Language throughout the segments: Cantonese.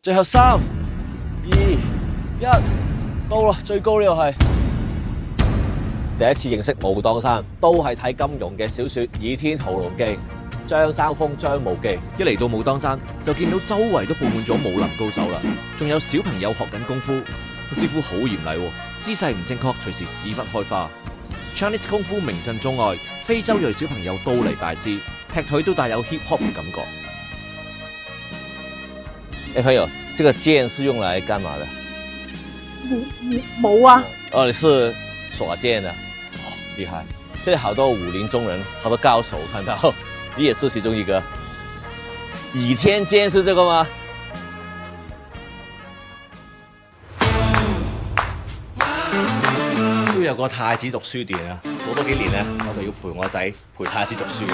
最後3、2、1，到啦，最高呢個係。第一次認識武當山，都係睇金庸嘅小説《倚天屠龍記》。張三豐、張無忌一嚟到武當山，就見到周圍都佈滿咗武林高手啦，仲有小朋友學緊功夫。個師傅好嚴厲，姿勢唔正確，隨時屎忽開花。Chinese 功夫名震中外，非洲裔小朋友都嚟拜師，踢腿都帶有 hip hop 嘅感覺。哎，朋友，這個劍是用來幹嘛的？冇啊！哦，你是耍劍的，哦，厲害！這裡好多武林中人，好多高手，看到你也是其中一個。倚天劍是這個嗎？都有個太子讀書殿啊！過多幾年咧，我就要陪我仔陪太子讀書嘅。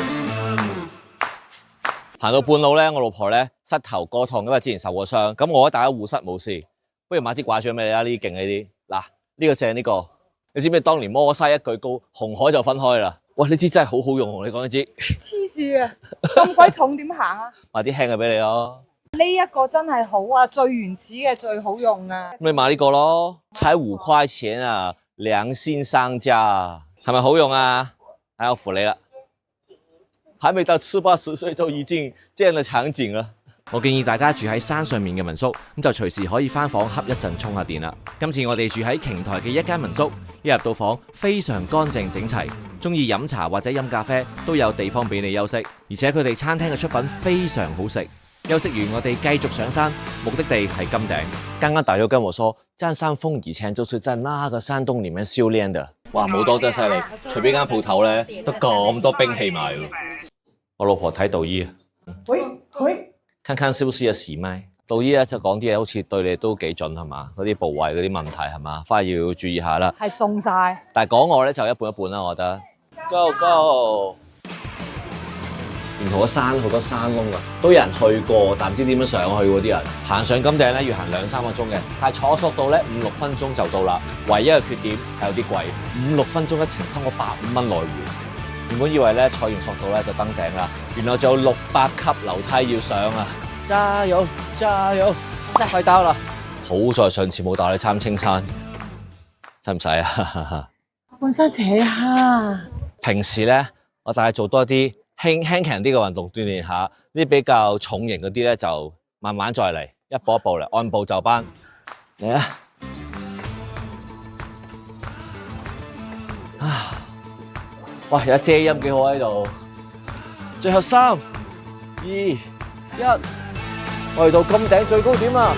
行到半路咧，我老婆咧膝頭哥痛，因為之前受過傷。咁我大家護膝冇事，不如買支掛杖俾你啦，呢啲勁呢啲。嗱，呢個正呢個，你知唔知當年摩西一舉高，紅海就分開啦。喂，呢支真係好好用，同你講呢支。黐線啊！咁鬼重點行啊？買啲輕嘅俾你咯。呢一個真係好啊，最原始嘅最好用啊！咁你買呢個咯，才5塊錢啊，良心商家啊，係咪好用啊？睇我扶你啦。還未到7、80歲就已經這樣的場景啦。我建議大家住喺山上面嘅民宿，咁就隨時可以返房瞌一陣充下電啦。今次我哋住喺瓊台嘅一間民宿，一入到房非常乾淨整齊，中意飲茶或者飲咖啡都有地方俾你休息，而且佢哋餐廳嘅出品非常好食。休息完我哋繼續上山，目的地係金頂。剛剛導遊跟我說，張三豐以前就是在那個山洞裡面修煉的。哇，武當真係犀利，隨便間鋪頭咧都咁多兵器賣喎。我老婆睇道醫，喂，看看是不是有時咪？道醫咧就講啲嘢好似對你都幾準係嘛？嗰啲部位嗰啲問題係嘛？翻去要注意下啦。係中晒。但係講我咧就一半一半啦，我覺得。Go go！ 沿途個山好多山窿啊，都有人去過，但唔知點樣上去嗰啲人。行上金頂咧要行2、3個鐘嘅，但係坐速度咧5、6分鐘就到啦。唯一嘅缺點係有啲貴，5、6分鐘一程差唔多150蚊來回。原本以為咧坐完索道咧就登頂啦，原來仲有600級樓梯要上啊！加油加油，快到啦！好在上次冇帶你參青餐，使唔使啊？本身扯下。平時咧我帶你做多啲輕強啲嘅運動鍛鍊下，呢啲比較重型嗰啲咧就慢慢再嚟，一步一步嚟，按部就班。嚟啊！哇，有遮陰幾好喺度。最後3、2、1，我哋到金頂最高點啊！